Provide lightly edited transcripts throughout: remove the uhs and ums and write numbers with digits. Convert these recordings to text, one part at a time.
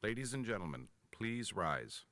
Ladies and gentlemen, please rise.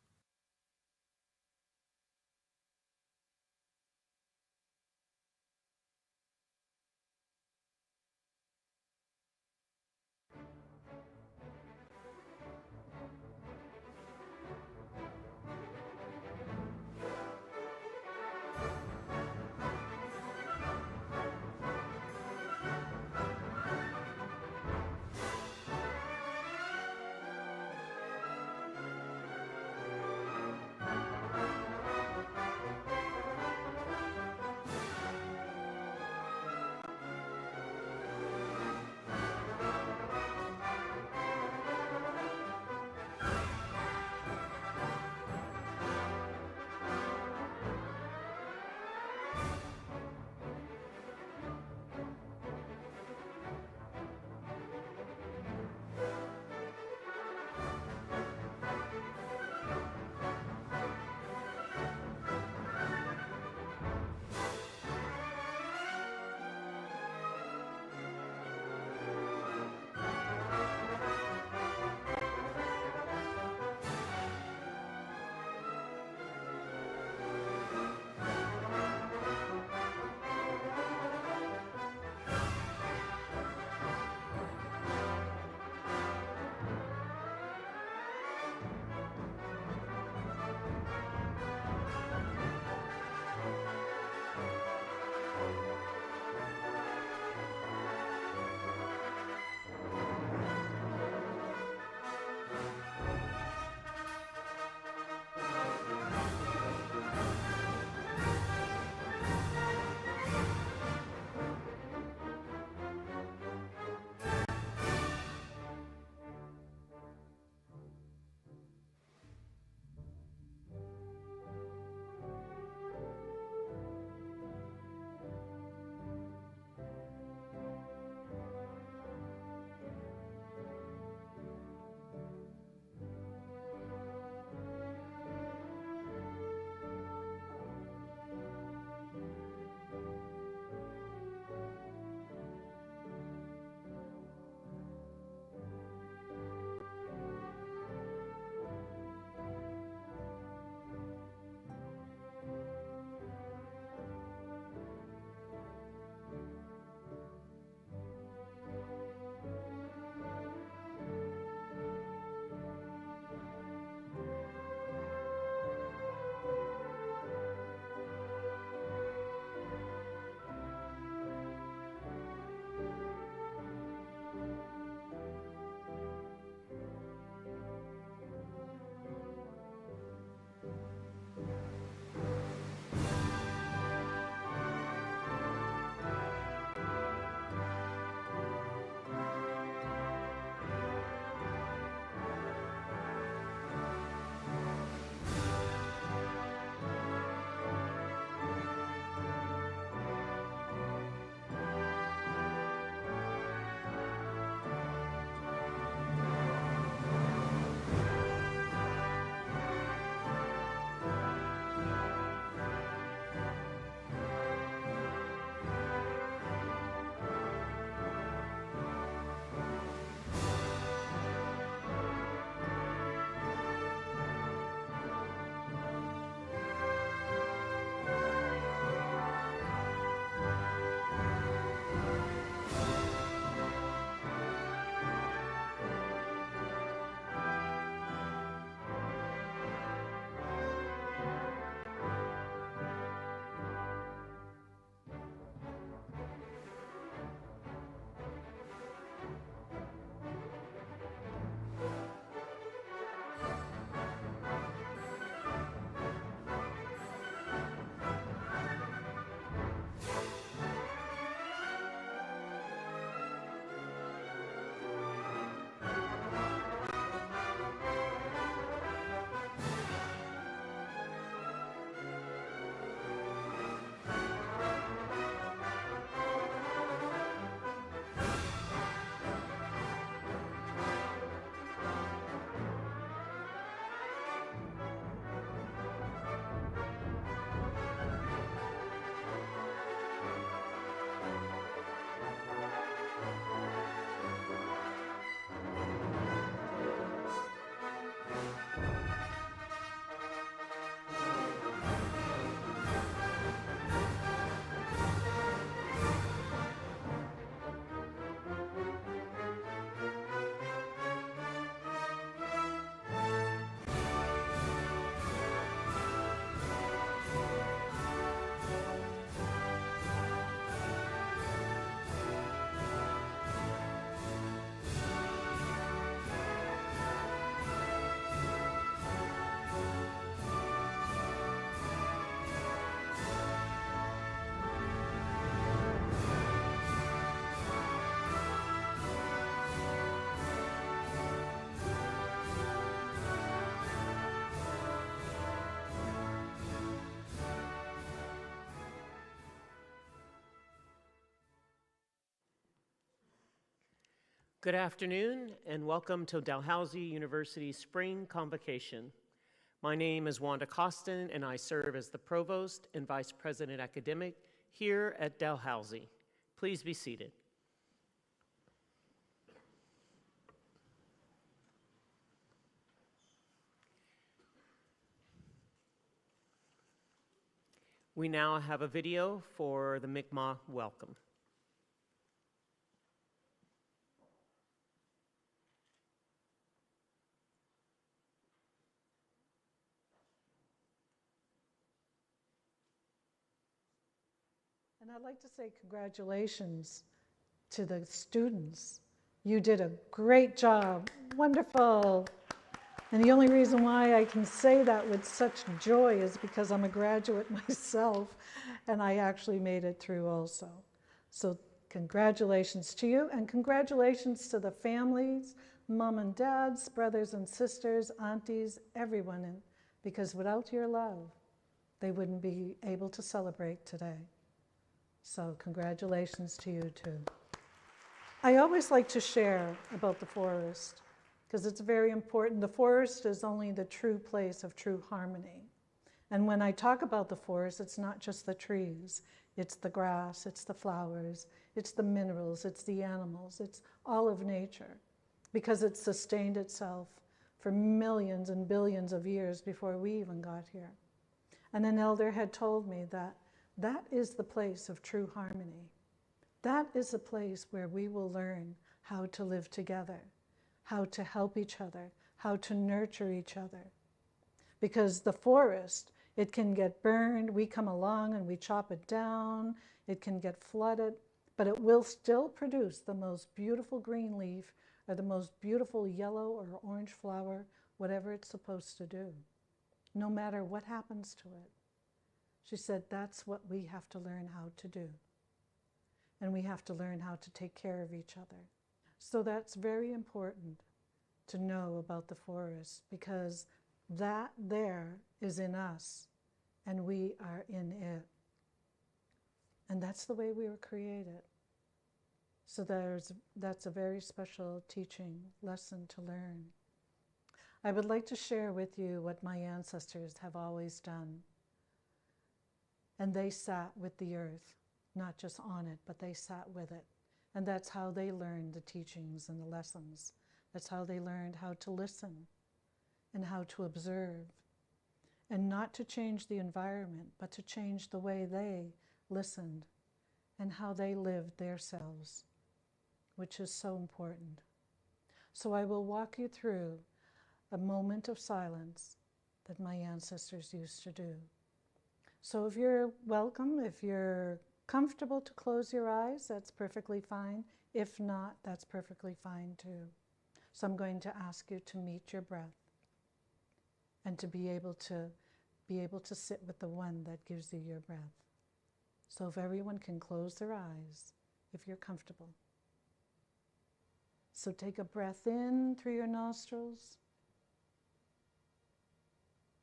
Good afternoon and welcome to Dalhousie University's Spring Convocation. My name is Wanda Costin and I serve as the Provost and Vice President Academic here at Dalhousie. Please be seated. We now have a video for the Mi'kmaq welcome. And I'd like to say congratulations to the students. You did a great job, wonderful. And the only reason why I can say that with such joy is because I'm a graduate myself and I actually made it through also. So congratulations to you and congratulations to the families, mom and dads, brothers and sisters, aunties, everyone, because without your love, they wouldn't be able to celebrate today. So congratulations to you too. I always like to share about the forest because it's very important. The forest is only the true place of true harmony. And when I talk about the forest, it's not just the trees, it's the grass, it's the flowers, it's the minerals, it's the animals, it's all of nature because it sustained itself for millions and billions of years before we even got here. And an elder had told me that that is the place of true harmony. That is a place where we will learn how to live together, how to help each other, how to nurture each other. Because the forest, it can get burned, we come along and we chop it down, it can get flooded, but it will still produce the most beautiful green leaf or the most beautiful yellow or orange flower, whatever it's supposed to do, no matter what happens to it. She said, that's what we have to learn how to do. And we have to learn how to take care of each other. So that's very important to know about the forest because that there is in us and we are in it. And that's the way we were created. So that's a very special teaching lesson to learn. I would like to share with you what my ancestors have always done. And they sat with the earth, not just on it, but they sat with it. And that's how they learned the teachings and the lessons. That's how they learned how to listen and how to observe. And not to change the environment, but to change the way they listened and how they lived their selves, which is so important. So I will walk you through a moment of silence that my ancestors used to do. So if you're welcome, if you're comfortable to close your eyes, that's perfectly fine. If not, that's perfectly fine too. So I'm going to ask you to meet your breath and to be able to sit with the one that gives you your breath. So if everyone can close their eyes, if you're comfortable. So take a breath in through your nostrils.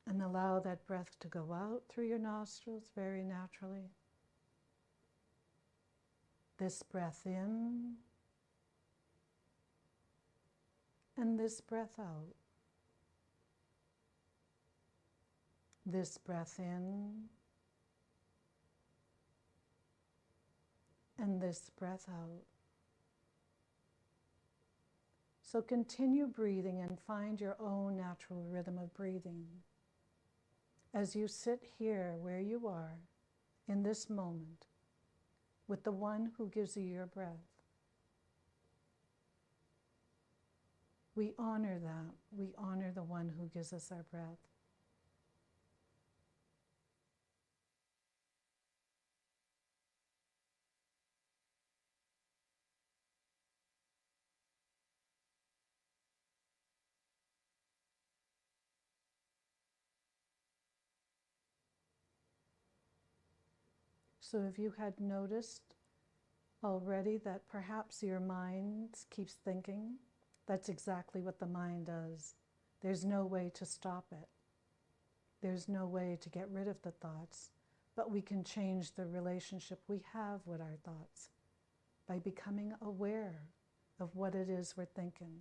And allow that breath to go out through your nostrils very naturally. This breath in, and this breath out. This breath in, and this breath out. So continue breathing and find your own natural rhythm of breathing. As you sit here where you are in this moment with the one who gives you your breath. We honor that. We honor the one who gives us our breath. So if you had noticed already that perhaps your mind keeps thinking, that's exactly what the mind does. There's no way to stop it. There's no way to get rid of the thoughts, but we can change the relationship we have with our thoughts by becoming aware of what it is we're thinking.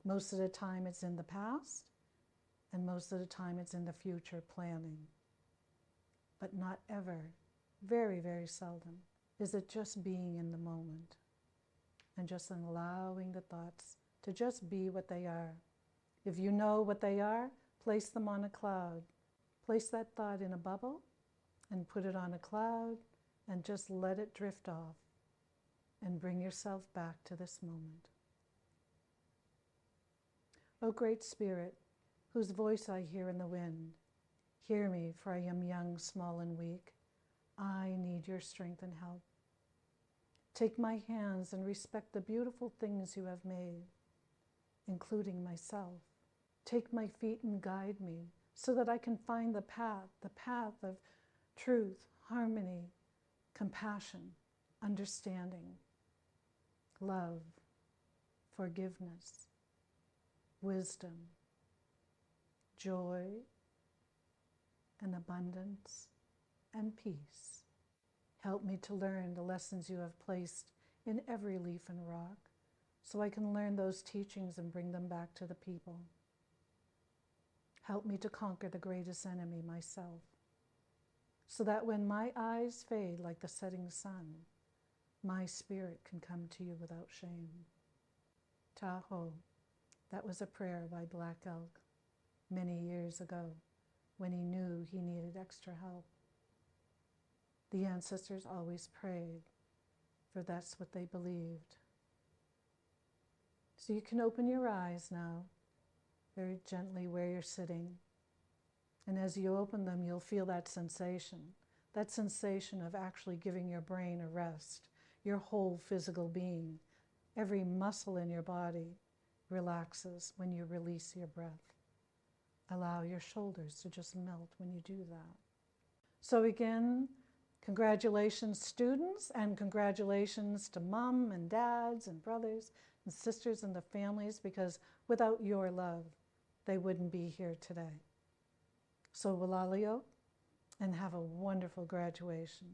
Most of the time it's in the past, and most of the time it's in the future planning. But not ever, very, very seldom, is it just being in the moment and just allowing the thoughts to just be what they are. If you know what they are, place them on a cloud. Place that thought in a bubble and put it on a cloud and just let it drift off and bring yourself back to this moment. O great Spirit, whose voice I hear in the wind, hear me, for I am young, small, and weak. I need your strength and help. Take my hands and respect the beautiful things you have made, including myself. Take my feet and guide me so that I can find the path of truth, harmony, compassion, understanding, love, forgiveness, wisdom, joy, and abundance, and peace. Help me to learn the lessons you have placed in every leaf and rock, so I can learn those teachings and bring them back to the people. Help me to conquer the greatest enemy, myself, so that when my eyes fade like the setting sun, my spirit can come to you without shame. Tahoe, that was a prayer by Black Elk many years ago when he knew he needed extra help. The ancestors always prayed, for that's what they believed. So you can open your eyes now, very gently where you're sitting. And as you open them, you'll feel that sensation of actually giving your brain a rest, your whole physical being. Every muscle in your body relaxes when you release your breath. Allow your shoulders to just melt when you do that. So again, congratulations, students, and congratulations to mom and dads and brothers and sisters and the families, because without your love, they wouldn't be here today. So Walalio, and have a wonderful graduation.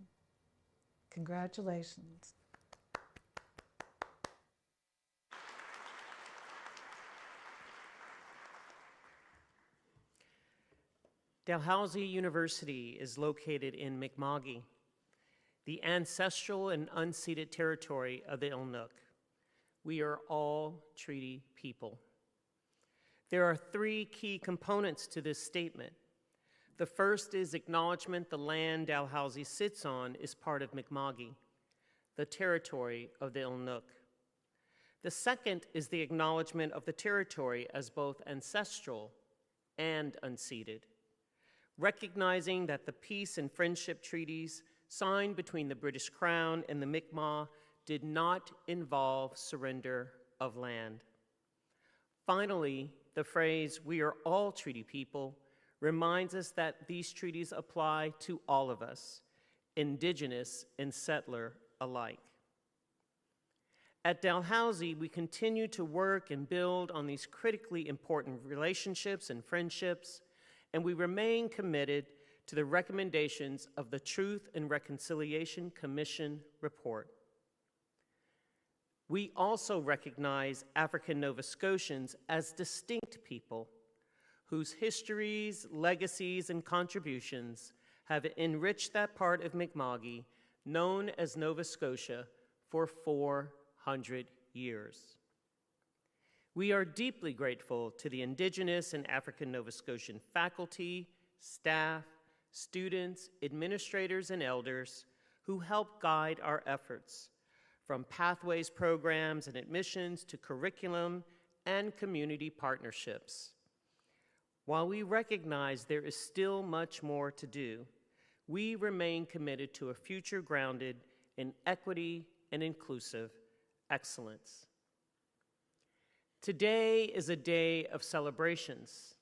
Congratulations. Dalhousie University is located in Mi'kma'ki, the ancestral and unceded territory of the Inuk. We are all treaty people. There are three key components to this statement. The first is acknowledgement the land Dalhousie sits on is part of Mi'kma'ki, the territory of the Inuk. The second is the acknowledgement of the territory as both ancestral and unceded, recognizing that the peace and friendship treaties signed between the British Crown and the Mi'kmaq did not involve surrender of land. Finally, the phrase, "we are all treaty people," reminds us that these treaties apply to all of us, indigenous and settler alike. At Dalhousie, we continue to work and build on these critically important relationships and friendships, and we remain committed to the recommendations of the Truth and Reconciliation Commission report. We also recognize African Nova Scotians as distinct people whose histories, legacies, and contributions have enriched that part of Mi'kma'ki known as Nova Scotia for 400 years. We are deeply grateful to the Indigenous and African Nova Scotian faculty, staff, students, administrators, and elders who help guide our efforts, from pathways programs and admissions to curriculum and community partnerships. While we recognize there is still much more to do, we remain committed to a future grounded in equity and inclusive excellence. Today is a day of celebrations,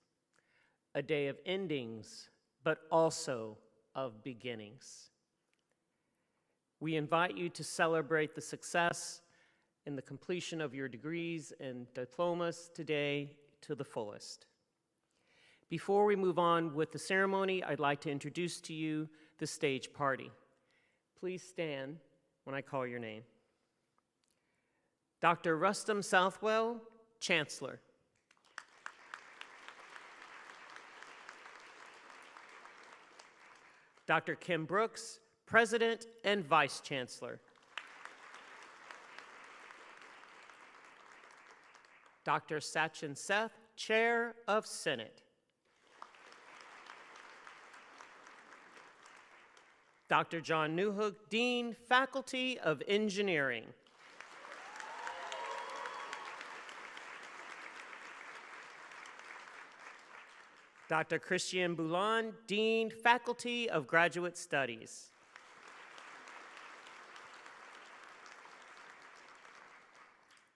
a day of endings, but also of beginnings. We invite you to celebrate the success and the completion of your degrees and diplomas today to the fullest. Before we move on with the ceremony, I'd like to introduce to you the stage party. Please stand when I call your name. Dr. Rustam Southwell, Chancellor. Dr. Kim Brooks, President and Vice Chancellor. Dr. Sachin Seth, Chair of Senate. Dr. John Newhook, Dean, Faculty of Engineering. Dr. Christian Boulan, Dean, Faculty of Graduate Studies.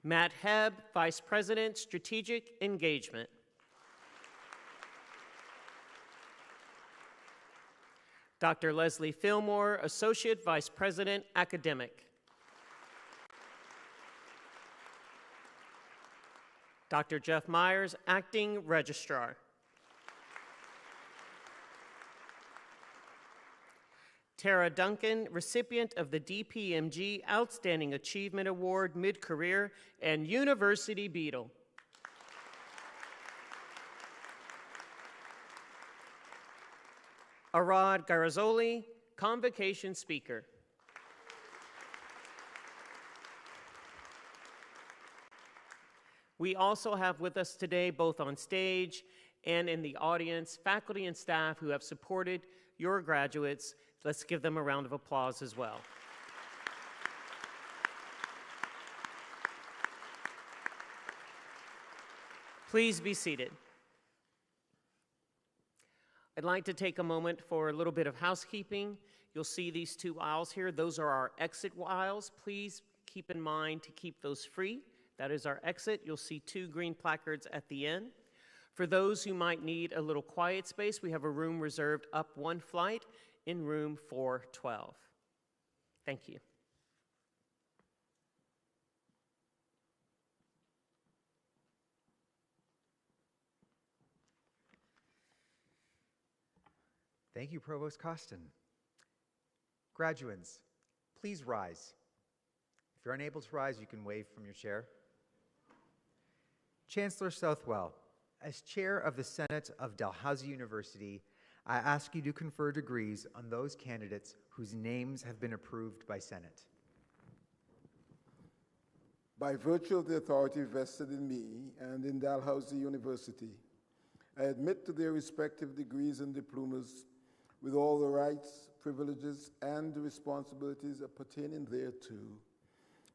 Matt Hebb, Vice President, Strategic Engagement. Dr. Leslie Fillmore, Associate Vice President, Academic. Dr. Jeff Myers, Acting Registrar. Tara Duncan, recipient of the DPMG Outstanding Achievement Award Mid-Career and University Beadle. Arad Garazoli, Convocation Speaker. We also have with us today, both on stage and in the audience, faculty and staff who have supported your graduates. Let's give them a round of applause as well. Please be seated. I'd like to take a moment for a little bit of housekeeping. You'll see these two aisles here. Those are our exit aisles. Please keep in mind to keep those free. That is our exit. You'll see two green placards at the end. For those who might need a little quiet space, we have a room reserved up one flight in room 412. Thank you. Thank you, Provost Costin. Graduates, please rise. If you're unable to rise, you can wave from your chair. Chancellor Southwell, as chair of the Senate of Dalhousie University, I ask you to confer degrees on those candidates whose names have been approved by Senate. By virtue of the authority vested in me and in Dalhousie University, I admit to their respective degrees and diplomas with all the rights, privileges, and responsibilities pertaining thereto,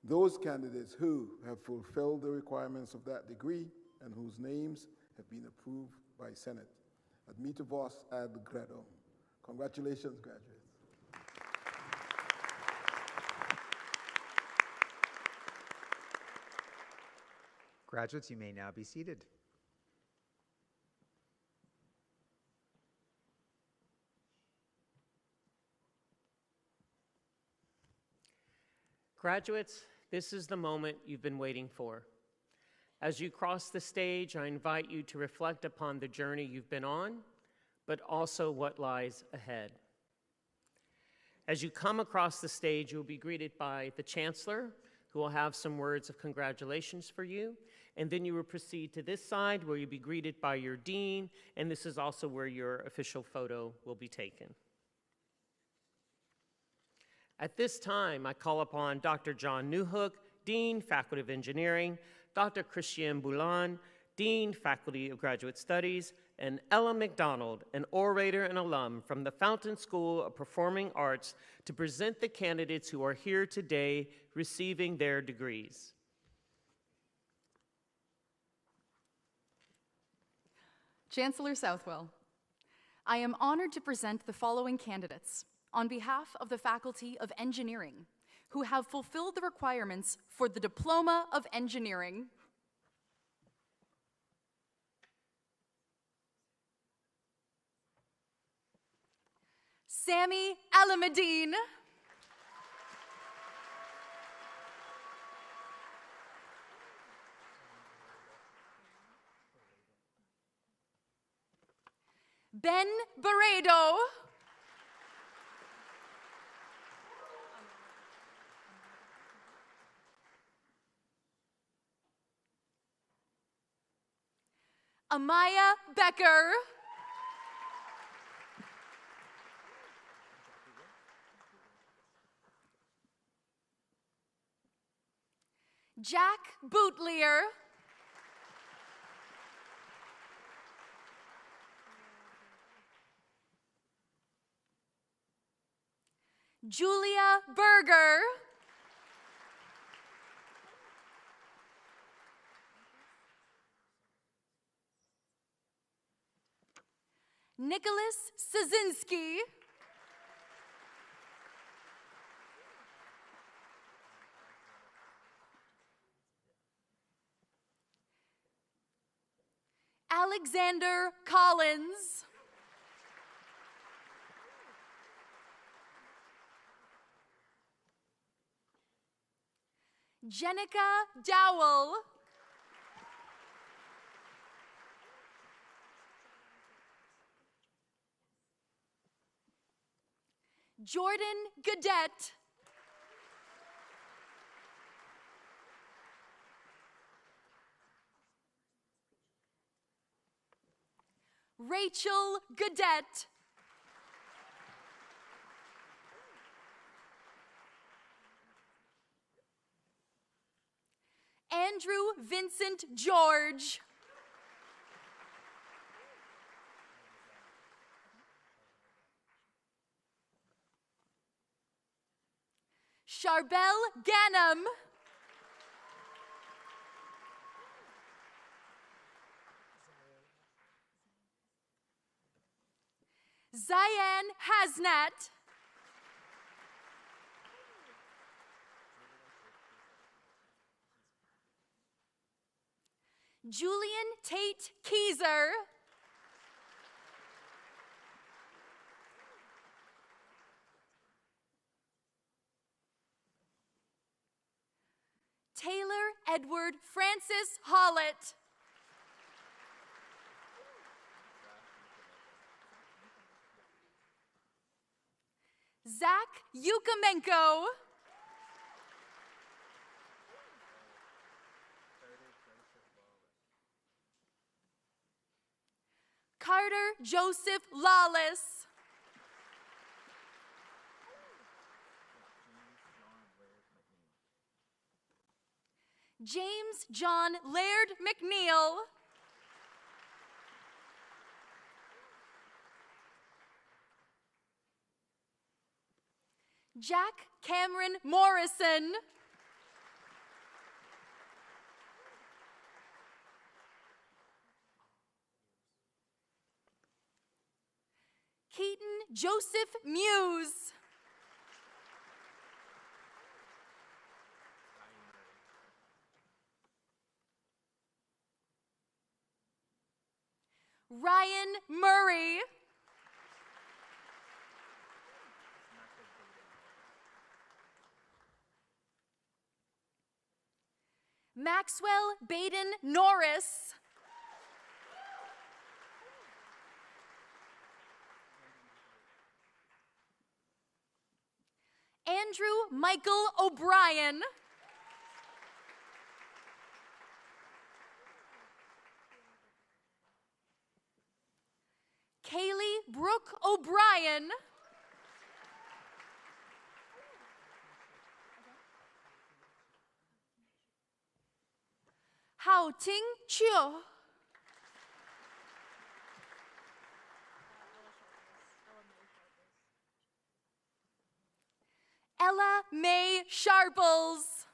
those candidates who have fulfilled the requirements of that degree and whose names have been approved by Senate. Admito vos ad gradum. Congratulations, graduates. Graduates, you may now be seated. Graduates, this is the moment you've been waiting for. As you cross the stage, I invite you to reflect upon the journey you've been on, but also what lies ahead. As you come across the stage, you'll be greeted by the Chancellor, who will have some words of congratulations for you, and then you will proceed to this side where you'll be greeted by your Dean, and this is also where your official photo will be taken. At this time, I call upon Dr. John Newhook, Dean, Faculty of Engineering, Dr. Christian Boulan, Dean, Faculty of Graduate Studies, and Ella McDonald, an orator and alum from the Fountain School of Performing Arts, to present the candidates who are here today receiving their degrees. Chancellor Southwell, I am honored to present the following candidates on behalf of the Faculty of Engineering, who have fulfilled the requirements for the Diploma of Engineering. Sami Alameddine. Ben Barredo. Amaya Becker. Jack Bootlier. Julia Berger. Nicholas Szynski. Alexander Collins. Jenica Dowell. Jordan Gadet. Rachel Gadet. Andrew Vincent George. Charbel Ganem. Zayan Hasnat. Julian Tate Keyser. Taylor Edward Francis Hollett. Zach Yukamenko. Carter Joseph Lawless. James John Laird McNeil. Jack Cameron Morrison. Keaton Joseph Muse. Ryan Murray. Maxwell Baden Norris. Andrew Michael O'Brien. Kaylee Brooke O'Brien. Hao Ting Chiu. Ella Mae Sharples.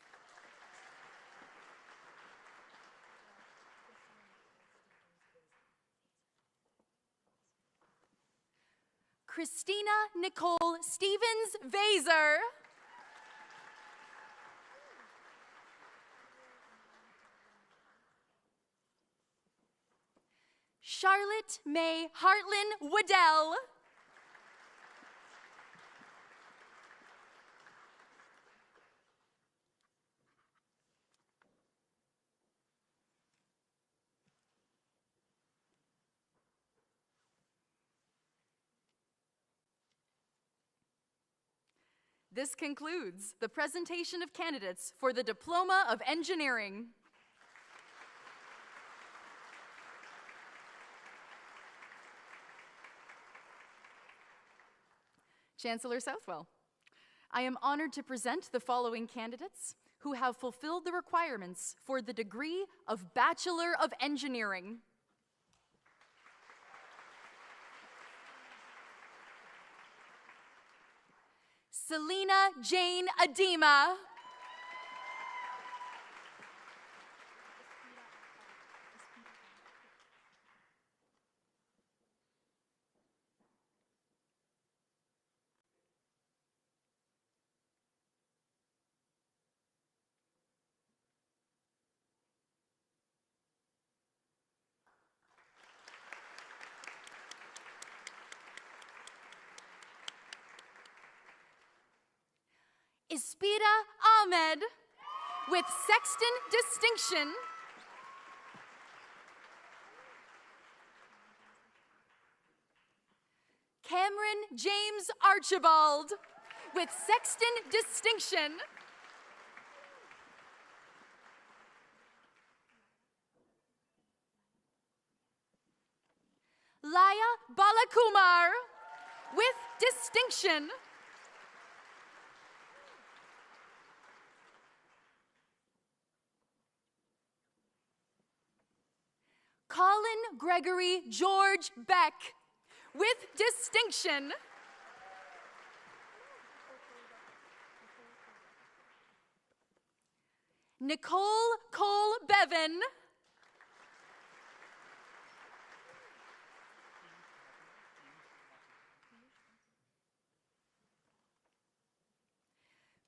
Christina Nicole Stevens Vaser. Charlotte May Hartland Waddell. This concludes the presentation of candidates for the Diploma of Engineering. Chancellor Southwell, I am honored to present the following candidates who have fulfilled the requirements for the degree of Bachelor of Engineering. Selena Jane Adema. Ispira Ahmed with Sexton Distinction. Cameron James Archibald with Sexton Distinction. Laya Balakumar with Distinction. Colin Gregory George Beck with Distinction. Nicole Cole Bevan.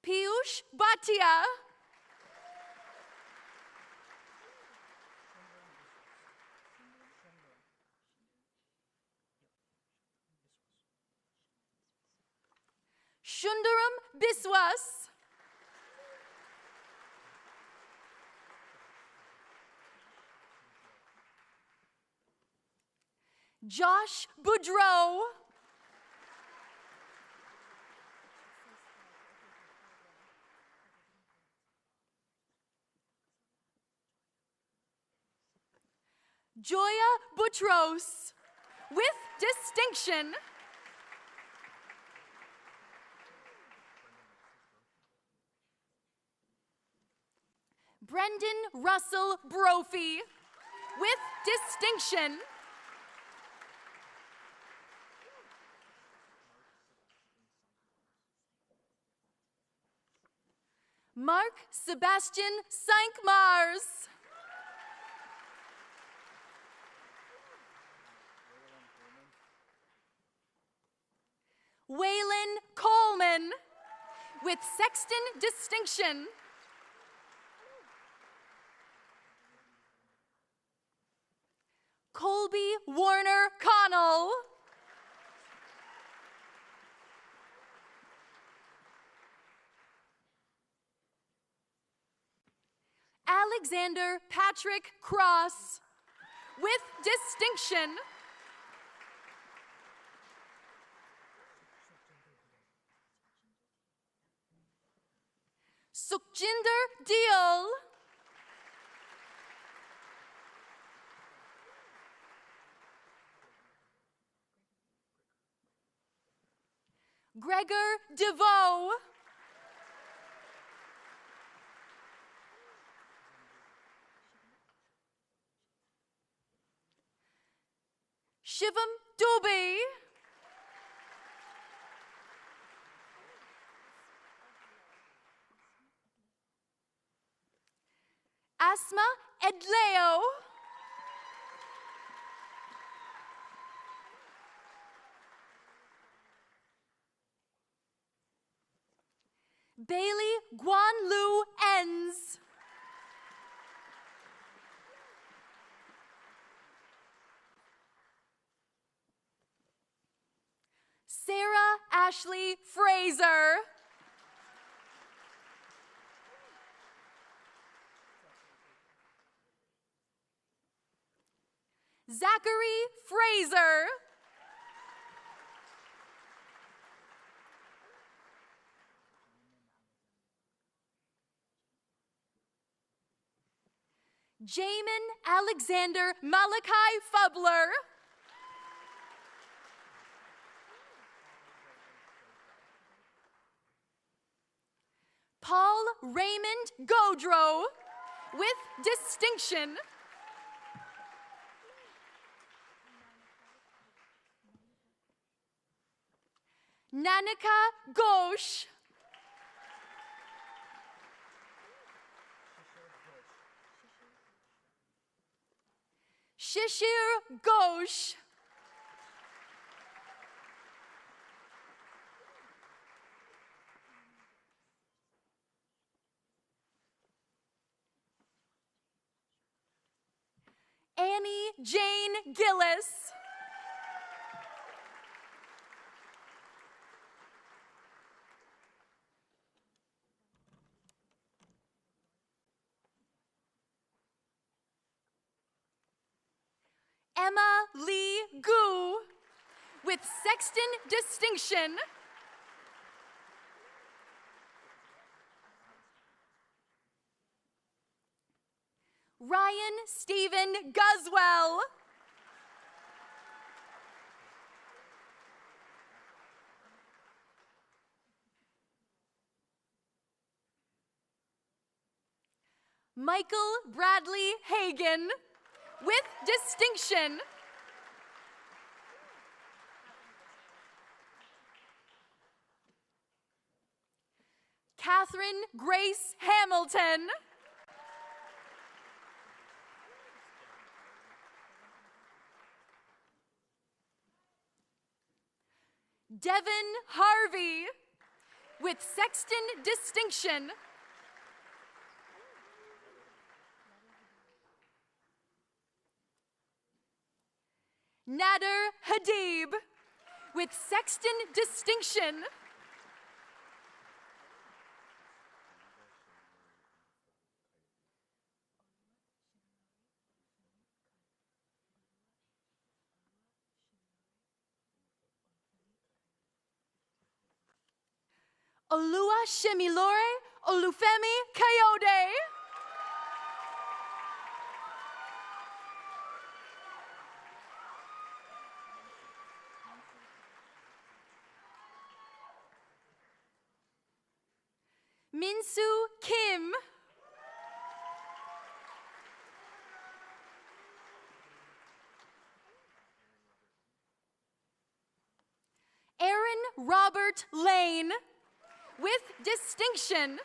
Piyush Bhatia. Shundaram Biswas. Josh Boudreau. Joya Boutros with Distinction. Brendan Russell Brophy with Distinction. Mark Sebastian Cinq-Mars. Waylon Coleman with Sexton Distinction. Colby Warner Connell. Alexander Patrick Cross with Distinction. Sukhjinder Deol. Gregor DeVoe. Shivam Dubey. Asma Edleo. Bailey Guanlu Enns. Sarah Ashley Fraser. Zachary Fraser. Jamin Alexander Malachi Fubler. Raymond Gaudreau with distinction. Nanika Ghosh. Shishir Ghosh. Annie Jane Gillis. Emma Lee Gu with sexton distinction. Ryan Stephen Guswell. Michael Bradley Hagan with distinction. Catherine Grace Hamilton. Devin Harvey with sexton distinction. Nader Hadib with sexton distinction. Olua Shemilore Olufemi Kayode. Minsu Kim. Aaron Robert Lane with distinction.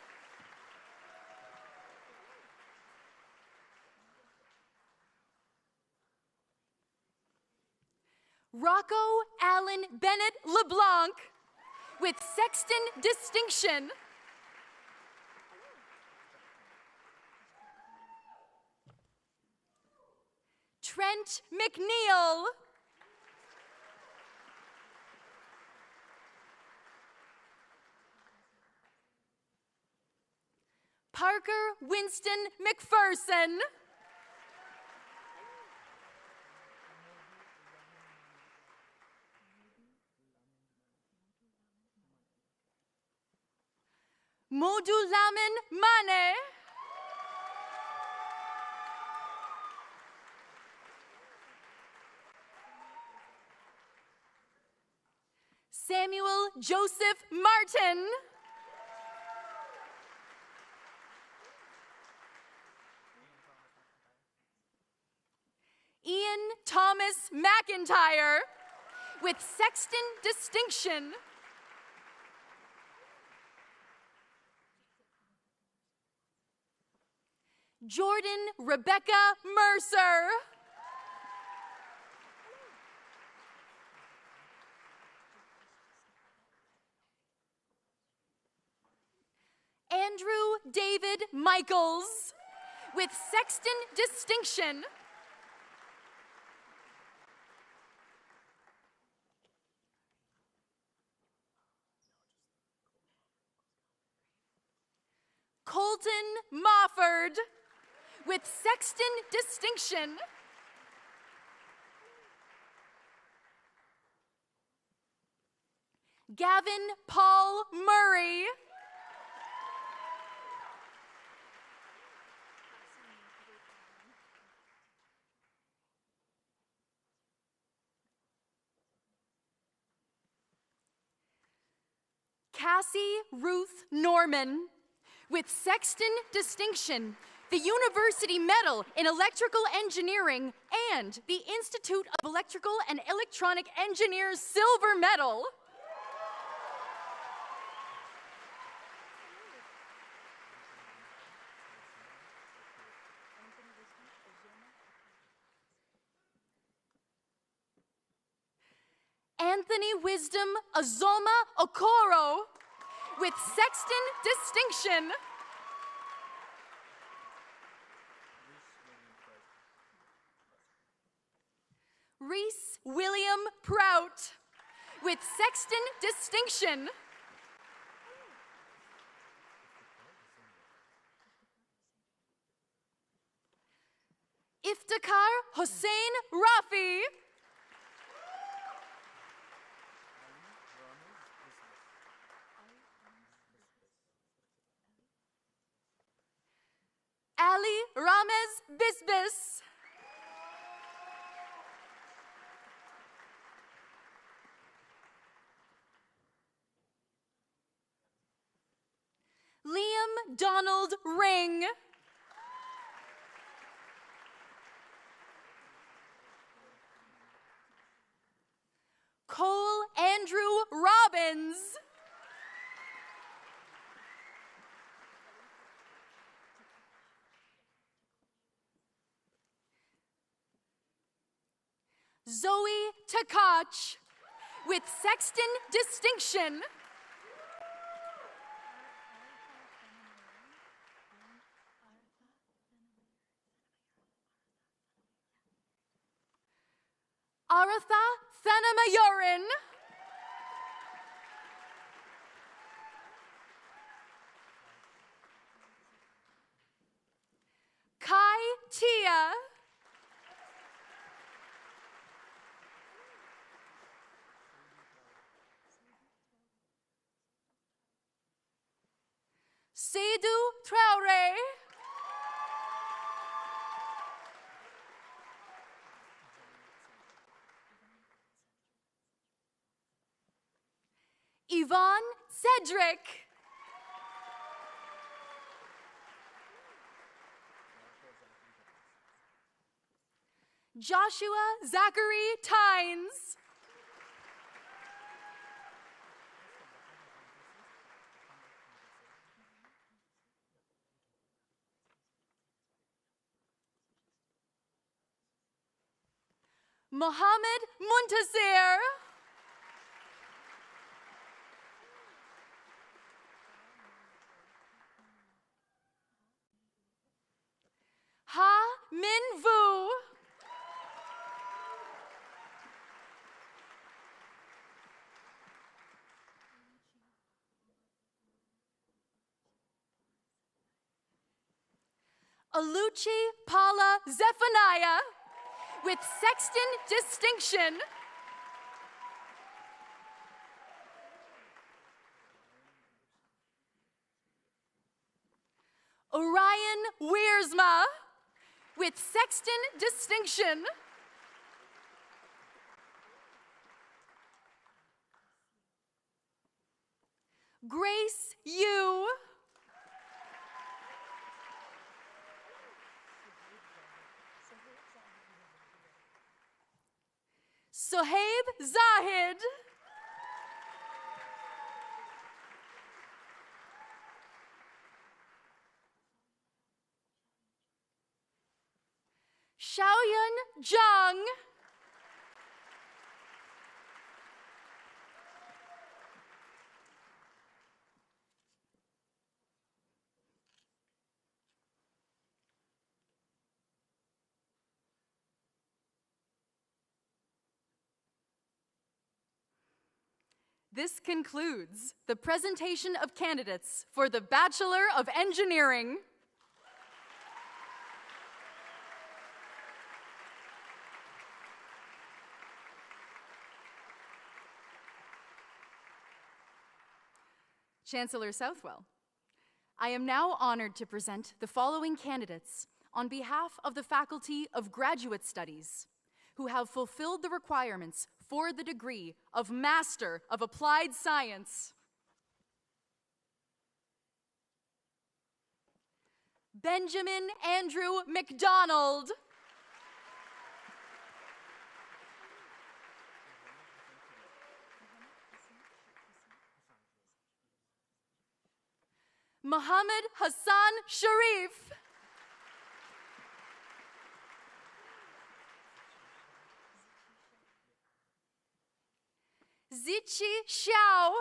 Rocco Allen Bennett LeBlanc with sexton distinction. Trent McNeil. Parker Winston McPherson. Modulaman Mane. Samuel Joseph Martin. Ian Thomas McIntyre with sexton distinction. Jordan Rebecca Mercer. Andrew David Michaels with sexton distinction. Colton Mofford with sexton distinction. Gavin Paul Murray. Cassie Ruth Norman With Sexton Distinction, the University Medal in Electrical Engineering, and the Institute of Electrical and Electronic Engineers Silver Medal. Anthony Wisdom Azoma Okoro with Sexton Distinction. Reese William Prout with Sexton Distinction. Iftikhar Hossein Rafi. Ali Ramez Bisbis. Liam Donald Ring. Cole Andrew Robbins. Zoe Takach with Sexton Distinction. Aratha Thanamayorin. Kai Tia. Seydou Traoré. Yvonne Cedric. Joshua Zachary Tynes. Mohammed Muntasir. Ha Min Vu. Aluchi Paula Zephaniah with Sexton Distinction. Orion Wiersma with Sexton Distinction. Grace Yu. Sohaib Zahid. Xiaoyun Zhang. This concludes the presentation of candidates for the Bachelor of Engineering. Chancellor Southwell, I am now honored to present the following candidates on behalf of the Faculty of Graduate Studies who have fulfilled the requirements for the degree of Master of Applied Science. Benjamin Andrew McDonald. Muhammad Hassan Sharif. Zichi Xiao.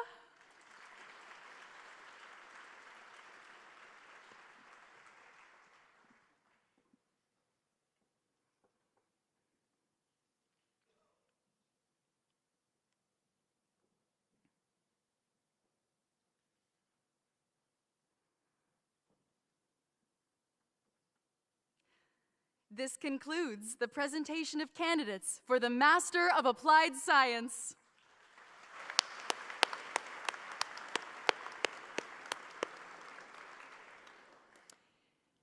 This concludes the presentation of candidates for the Master of Applied Science.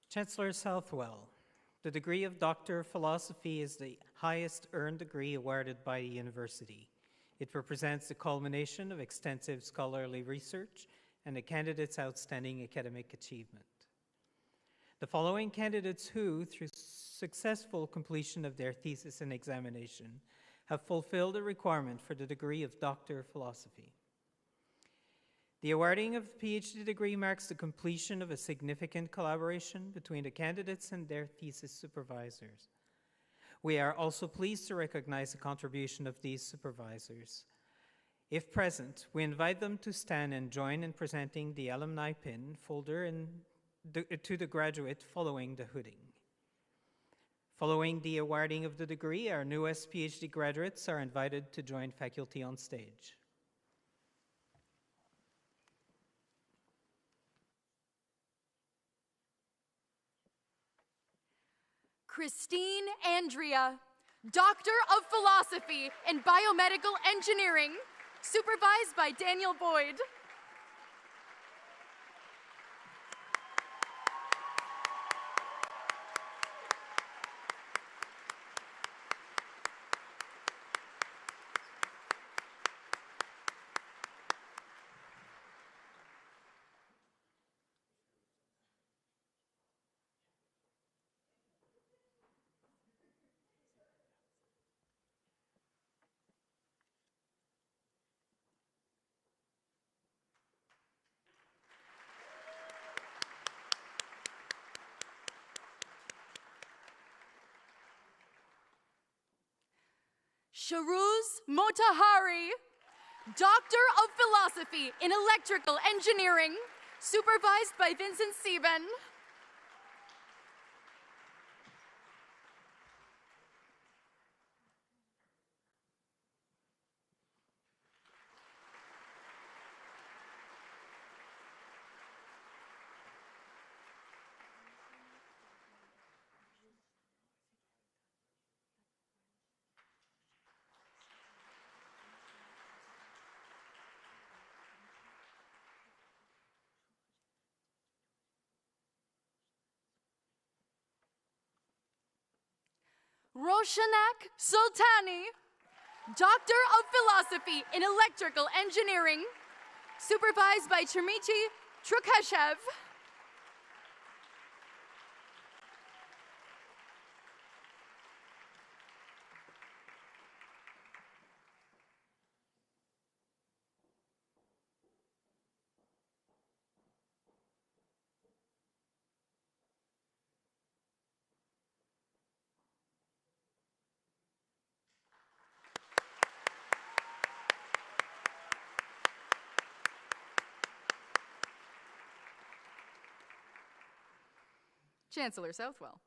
Chancellor Southwell, the degree of Doctor of Philosophy is the highest earned degree awarded by the university. It represents the culmination of extensive scholarly research and a candidate's outstanding academic achievement. The following candidates who, through successful completion of their thesis and examination, have fulfilled the requirement for the degree of Doctor of Philosophy. The awarding of the PhD degree marks the completion of a significant collaboration between the candidates and their thesis supervisors. We are also pleased to recognize the contribution of these supervisors. If present, we invite them to stand and join in presenting the alumni pin folder to the graduate following the hooding. Following the awarding of the degree, our newest PhD graduates are invited to join faculty on stage. Christine Andrea, Doctor of Philosophy in Biomedical Engineering, supervised by Daniel Boyd. Sharuz Motahari, Doctor of Philosophy in Electrical Engineering, supervised by Vincent Sieben. Roshanak Sultani, Doctor of Philosophy in Electrical Engineering, supervised by Chermichi Trukashev. Chancellor Southwell.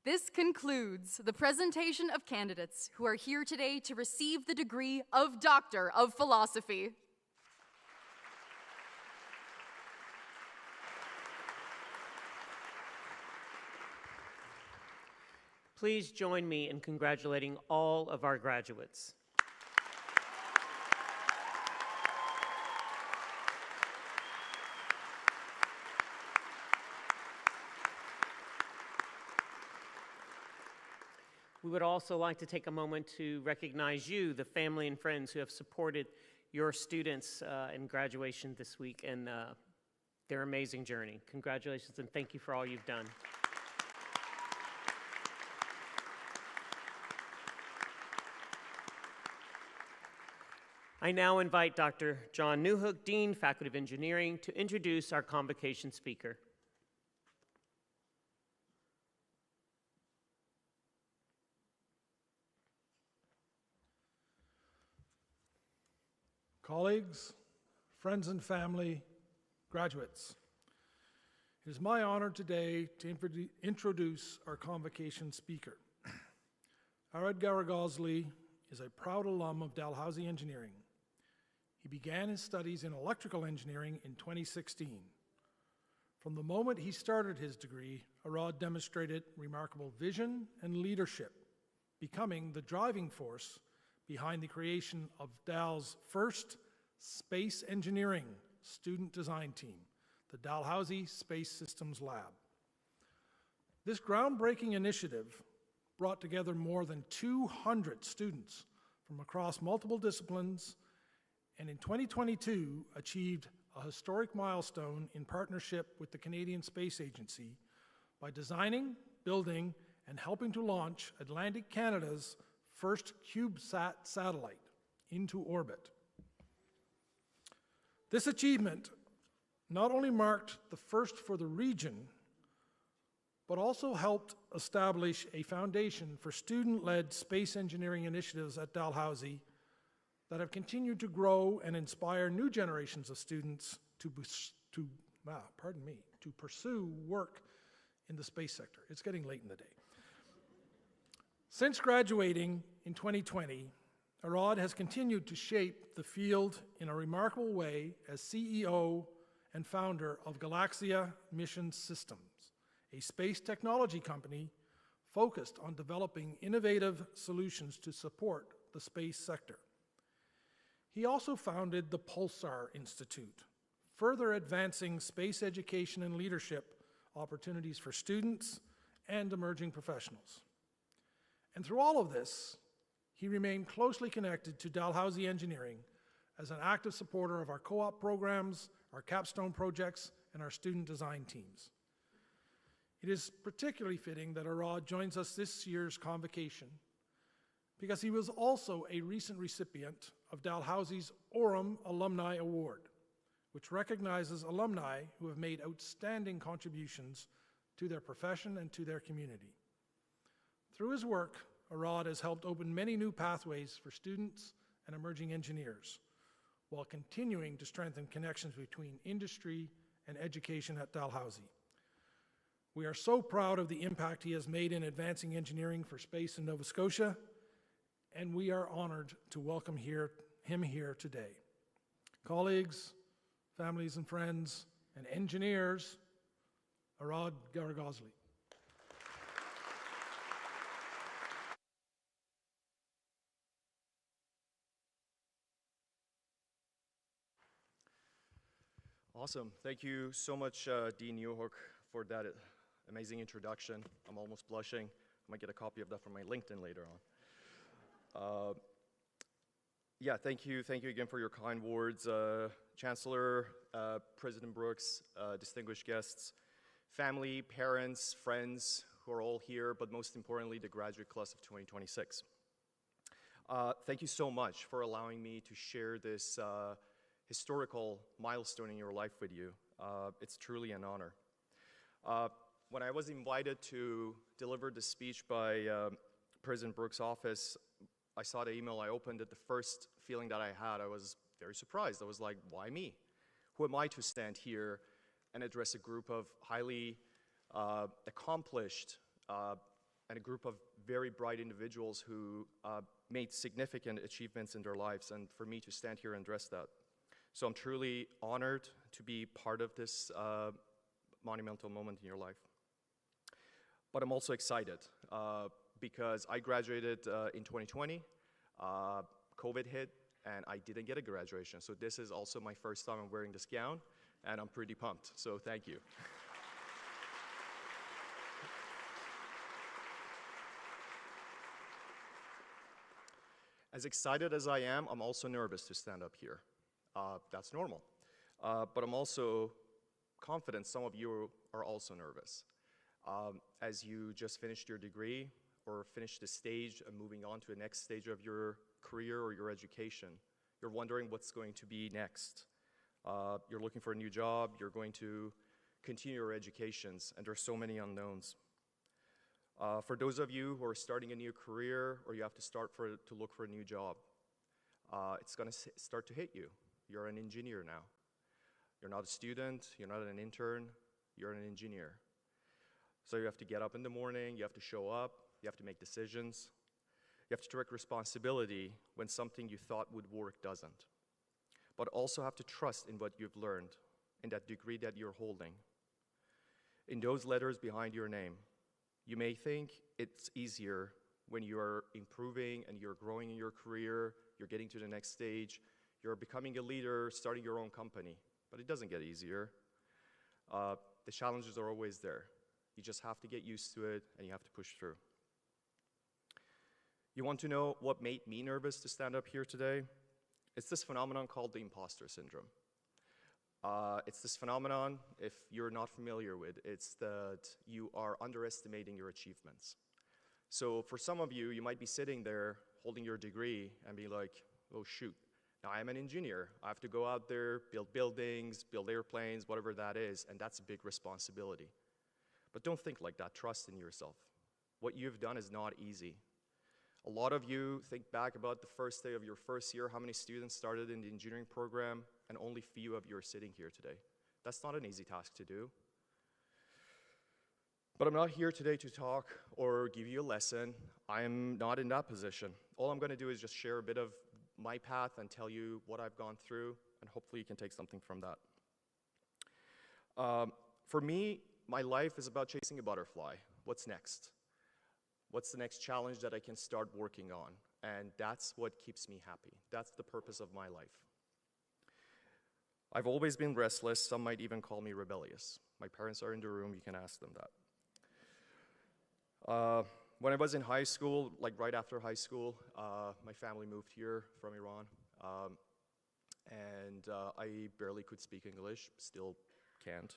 This concludes the presentation of candidates who are here today to receive the degree of Doctor of Philosophy. Please join me in congratulating all of our graduates. We would also like to take a moment to recognize you, the family and friends who have supported your students in graduation this week, and their amazing journey. Congratulations and thank you for all you've done. I now invite Dr. John Newhook, Dean, Faculty of Engineering, to introduce our convocation speaker. Colleagues, friends and family, graduates, it is my honor today to introduce our convocation speaker. Arad Garagosli is a proud alum of Dalhousie Engineering. He began his studies in electrical engineering in 2016. From the moment he started his degree, Arad demonstrated remarkable vision and leadership, becoming the driving force behind the creation of Dal's first space engineering student design team, the Dalhousie Space Systems Lab. This groundbreaking initiative brought together more than 200 students from across multiple disciplines, and in 2022 achieved a historic milestone in partnership with the Canadian Space Agency by designing, building, and helping to launch Atlantic Canada's first CubeSat satellite into orbit. This achievement not only marked the first for the region, but also helped establish a foundation for student-led space engineering initiatives at Dalhousie that have continued to grow and inspire new generations of students to pursue work in the space sector. It's getting late in the day. Since graduating in 2020, Arad has continued to shape the field in a remarkable way as CEO and founder of Galaxia Mission Systems, a space technology company focused on developing innovative solutions to support the space sector. He also founded the Pulsar Institute, further advancing space education and leadership opportunities for students and emerging professionals. And through all of this, he remained closely connected to Dalhousie Engineering as an active supporter of our co-op programs, our capstone projects, and our student design teams. It is particularly fitting that Arad joins us this year's convocation because he was also a recent recipient of Dalhousie's Orem Alumni Award, which recognizes alumni who have made outstanding contributions to their profession and to their community. Through his work, Arad has helped open many new pathways for students and emerging engineers, while continuing to strengthen connections between industry and education at Dalhousie. We are so proud of the impact he has made in advancing engineering for space in Nova Scotia, and we are honored to welcome him here today. Colleagues, families and friends, and engineers, Arad Garagosli. Awesome. Thank you so much, Dean Newhook, for that amazing introduction. I'm almost blushing. I might get a copy of that from my LinkedIn later on. Yeah, thank you again for your kind words. Chancellor, President Brooks, distinguished guests, family, parents, friends who are all here, but most importantly, the graduate class of 2026. Thank you so much for allowing me to share this historical milestone in your life with you. It's truly an honor. When I was invited to deliver the speech by President Brooks' office, I saw the email, I opened it, the first feeling that I had, I was very surprised. I was like, why me? Who am I to stand here and address a group of highly accomplished and a group of very bright individuals who made significant achievements in their lives, and for me to stand here and address that. So I'm truly honored to be part of this monumental moment in your life. But I'm also excited because I graduated in 2020, COVID hit, and I didn't get a graduation. So this is also my first time I'm wearing this gown, and I'm pretty pumped, so thank you. As excited as I am, I'm also nervous to stand up here. That's normal. But I'm also confident some of you are also nervous. As you just finished your degree or finished a stage and moving on to the next stage of your career or your education, you're wondering what's going to be next. You're looking for a new job, you're going to continue your educations, and there's so many unknowns. For those of you who are starting a new career or you have to to look for a new job, it's going to start to hit you. You're an engineer now. You're not a student, you're not an intern, you're an engineer. So you have to get up in the morning, you have to show up, you have to make decisions, you have to take responsibility when something you thought would work doesn't. But also have to trust in what you've learned, in that degree that you're holding. In those letters behind your name, you may think it's easier when you're improving and you're growing in your career, you're getting to the next stage, you're becoming a leader, starting your own company. But it doesn't get easier. The challenges are always there. You just have to get used to it and you have to push through. You want to know what made me nervous to stand up here today? It's this phenomenon called the imposter syndrome. It's this phenomenon, if you're not familiar with, it's that you are underestimating your achievements. So for some of you, you might be sitting there holding your degree and be like, oh shoot, now I'm an engineer. I have to go out there, build buildings, build airplanes, whatever that is, and that's a big responsibility. But don't think like that. Trust in yourself. What you've done is not easy. A lot of you think back about the first day of your first year, how many students started in the engineering program, and only few of you are sitting here today. That's not an easy task to do. But I'm not here today to talk or give you a lesson. I'm not in that position. All I'm going to do is just share a bit of my path and tell you what I've gone through, and hopefully you can take something from that. For me, my life is about chasing a butterfly. What's next? What's the next challenge that I can start working on? And that's what keeps me happy. That's the purpose of my life. I've always been restless. Some might even call me rebellious. My parents are in the room. You can ask them that. When I was in high school, like right after high school, my family moved here from Iran. And I barely could speak English, still can't.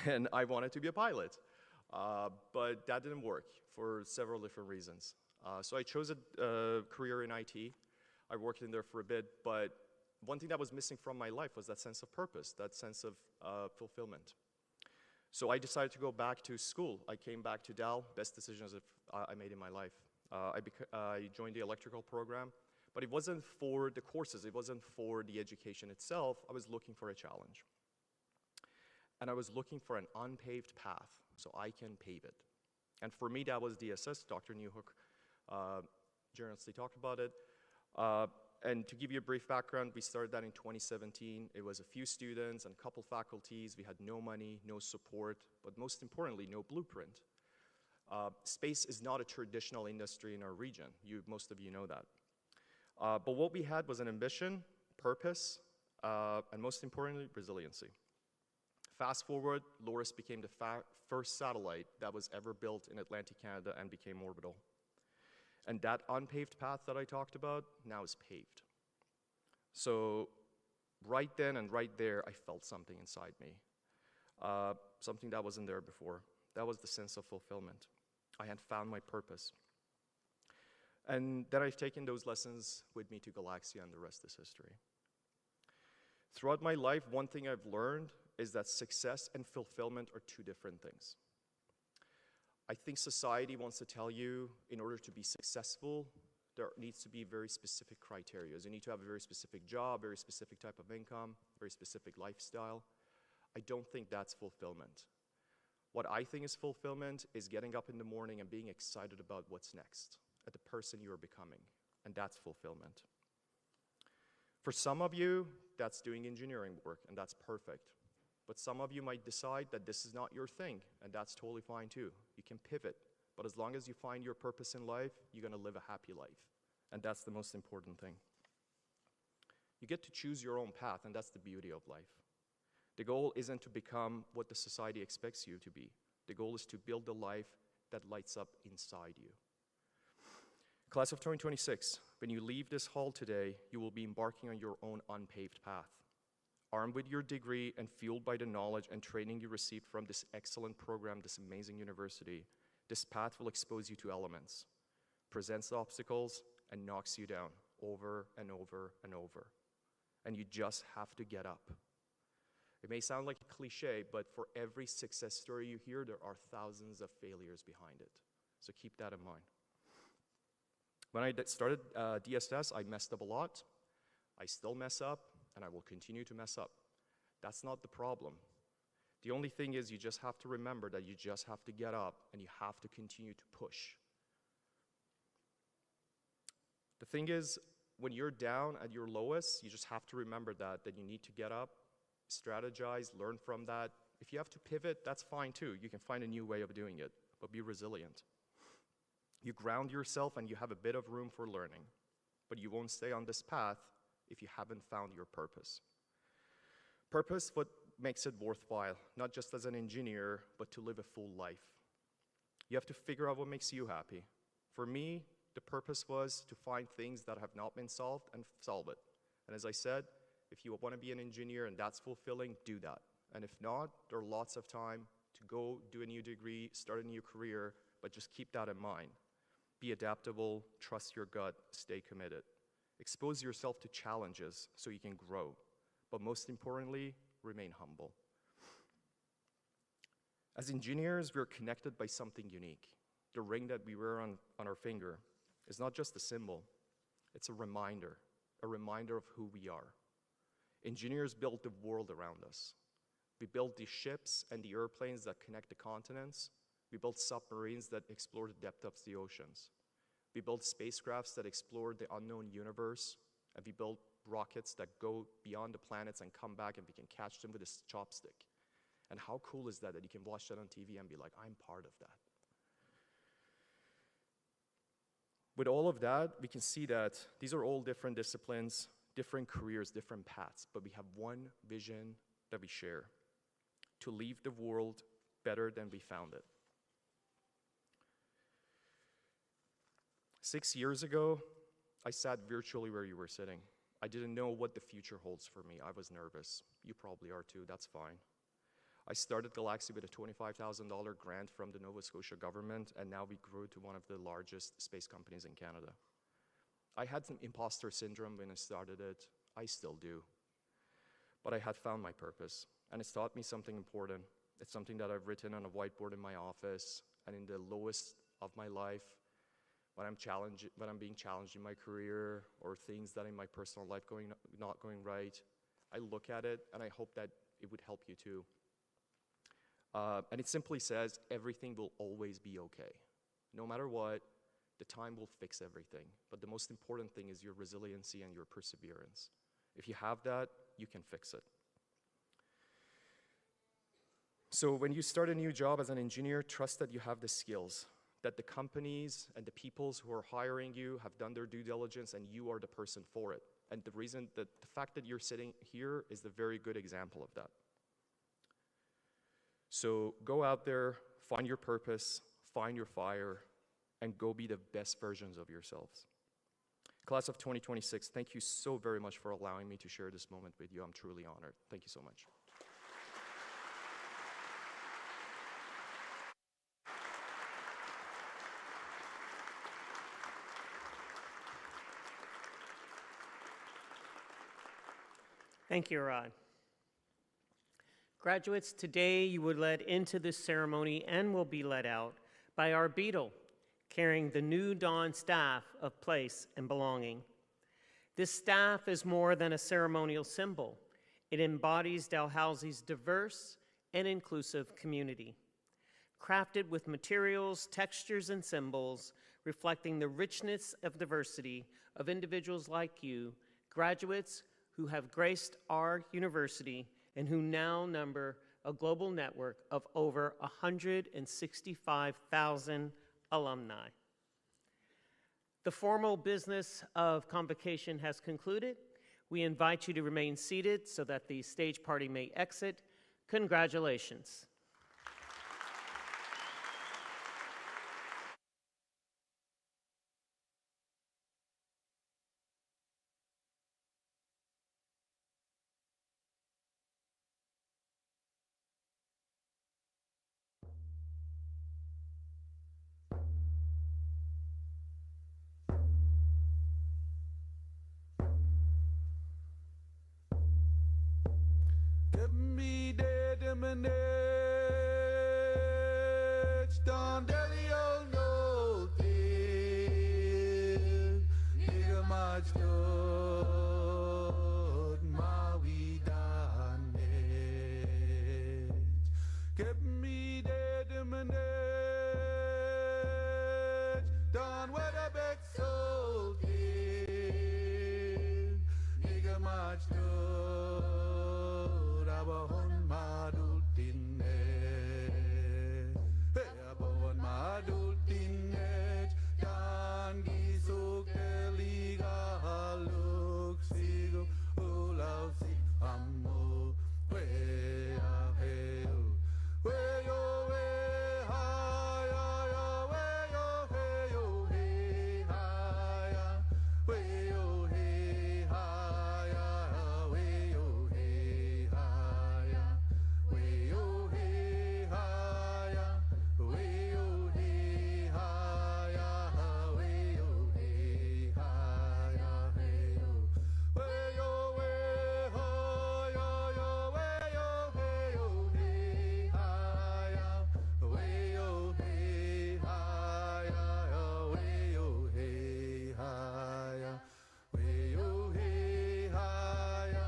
And I wanted to be a pilot. But that didn't work for several different reasons. So I chose a career in IT. I worked in there for a bit, but one thing that was missing from my life was that sense of purpose, that sense of fulfillment. So I decided to go back to school. I came back to Dal, best decisions I made in my life. I joined the electrical program, but it wasn't for the courses, it wasn't for the education itself. I was looking for a challenge. And I was looking for an unpaved path so I can pave it. And for me, that was DSS. Dr. Newhook generously talked about it. And to give you a brief background, we started that in 2017. It was a few students and a couple faculties. We had no money, no support, but most importantly, no blueprint. Space is not a traditional industry in our region. Most of you know that. But what we had was an ambition, purpose, and most importantly, resiliency. Fast forward, Loris became the first satellite that was ever built in Atlantic Canada and became orbital. And that unpaved path that I talked about now is paved. So right then and right there, I felt something inside me, something that wasn't there before. That was the sense of fulfillment. I had found my purpose. And then I've taken those lessons with me to Galaxia, and the rest is history. Throughout my life, one thing I've learned is that success and fulfillment are two different things. I think society wants to tell you, in order to be successful, there needs to be very specific criteria. You need to have a very specific job, very specific type of income, very specific lifestyle. I don't think that's fulfillment. What I think is fulfillment is getting up in the morning and being excited about what's next, at the person you are becoming, and that's fulfillment. For some of you, that's doing engineering work, and that's perfect. But some of you might decide that this is not your thing, and that's totally fine too. You can pivot, but as long as you find your purpose in life, you're gonna live a happy life, and that's the most important thing. You get to choose your own path, and that's the beauty of life. The goal isn't to become what the society expects you to be. The goal is to build a life that lights up inside you. Class of 2026, when you leave this hall today, you will be embarking on your own unpaved path. Armed with your degree and fueled by the knowledge and training you received from this excellent program, this amazing university, this path will expose you to elements, presents obstacles, and knocks you down over and over and over. And you just have to get up. It may sound like a cliche, but for every success story you hear, there are thousands of failures behind it. So keep that in mind. When I started DSS, I messed up a lot. I still mess up, and I will continue to mess up. That's not the problem. The only thing is you just have to remember that you just have to get up, and you have to continue to push. The thing is, when you're down at your lowest, you just have to remember that you need to get up, strategize, learn from that. If you have to pivot, that's fine too. You can find a new way of doing it, but be resilient. You ground yourself and you have a bit of room for learning, but you won't stay on this path if you haven't found your purpose. Purpose, what makes it worthwhile, not just as an engineer, but to live a full life. You have to figure out what makes you happy. For me, the purpose was to find things that have not been solved and solve it. And as I said, if you want to be an engineer and that's fulfilling, do that. And if not, there are lots of time to go do a new degree, start a new career, but just keep that in mind. Be adaptable, trust your gut, stay committed. Expose yourself to challenges so you can grow. But most importantly, remain humble. As engineers, we're connected by something unique. The ring that we wear on our finger is not just a symbol, it's a reminder of who we are. Engineers built the world around us. We built the ships and the airplanes that connect the continents. We built submarines that explore the depth of the oceans. We built spacecrafts that explore the unknown universe, and we built rockets that go beyond the planets and come back and we can catch them with a chopstick. And how cool is that you can watch that on TV and be like, I'm part of that. With all of that, we can see that these are all different disciplines, different careers, different paths, but we have one vision that we share: to leave the world better than we found it. 6 years ago, I sat virtually where you were sitting. I didn't know what the future holds for me. I was nervous. You probably are too, that's fine. I started Dalhousie with a $25,000 grant from the Nova Scotia government, and now we grew to one of the largest space companies in Canada. I had some imposter syndrome when I started it. I still do. But I had found my purpose, and it's taught me something important. It's something that I've written on a whiteboard in my office, and in the lowest of my life, when I'm being challenged in my career, or things that in my personal life not going right, I look at it, and I hope that it would help you too. And it simply says, everything will always be okay. No matter what, the time will fix everything. But the most important thing is your resiliency and your perseverance. If you have that, you can fix it. So when you start a new job as an engineer, trust that you have the skills, that the companies and the peoples who are hiring you have done their due diligence, and you are the person for it. And the fact that you're sitting here is the very good example of that. So go out there, find your purpose, find your fire, and go be the best versions of yourselves. Class of 2026, thank you so very much for allowing me to share this moment with you. I'm truly honored. Thank you so much. Thank you, Rod. Graduates, today you were led into this ceremony and will be led out by our beadle, carrying the new dawn staff of place and belonging. This staff is more than a ceremonial symbol. It embodies Dalhousie's diverse and inclusive community, crafted with materials, textures, and symbols reflecting the richness of diversity of individuals like you, graduates who have graced our university and who now number a global network of over 165,000 alumni. The formal business of Convocation has concluded. We invite you to remain seated so that the stage party may exit. Congratulations. Give me the demonage, don't deli old no thing. Nigga much good, my we done it. Give me the demonage, done what a big soul thing. Nigga much good. Abahon madultinet, abahon madultinet, dan gisuk eliga haluk sigu ulau si amo we aheu we yo we haya yo we yo hey yo hey haya we yo hey haya we yo hey haya we yo hey haya we yo hey haya we yo hey haya hey yo we yo we haya yo we yo hey yo hey haya we yo hey haya we yo hey haya we yo hey haya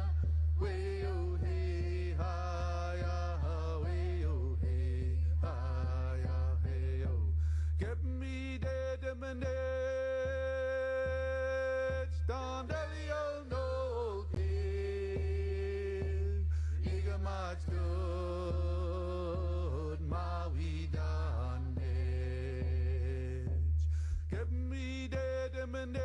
we yo hey haya we yo hey haya hey yo give me the demonage don't delio no king nigga much good my we done it give me the demonage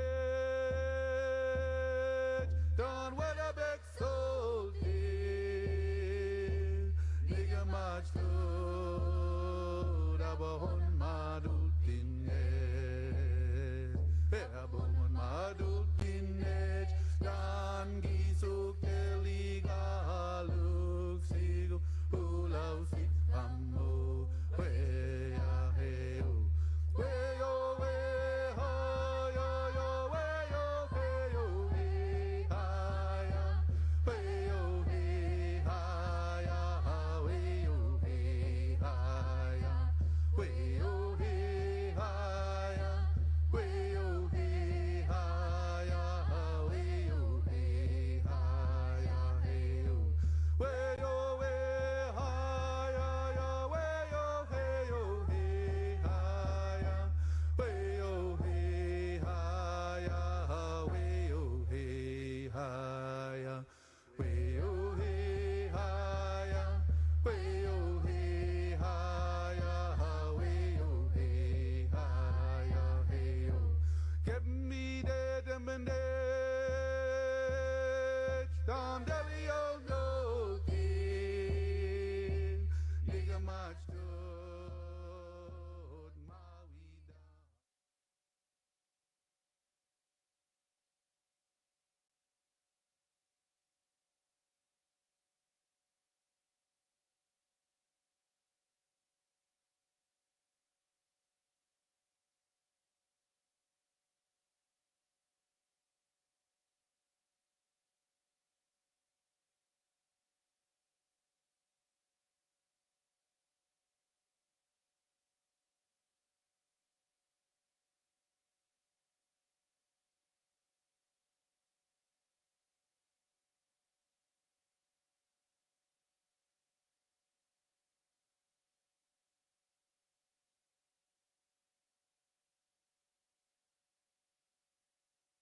don't what a big soul thing nigga much good abahon madultinet abahon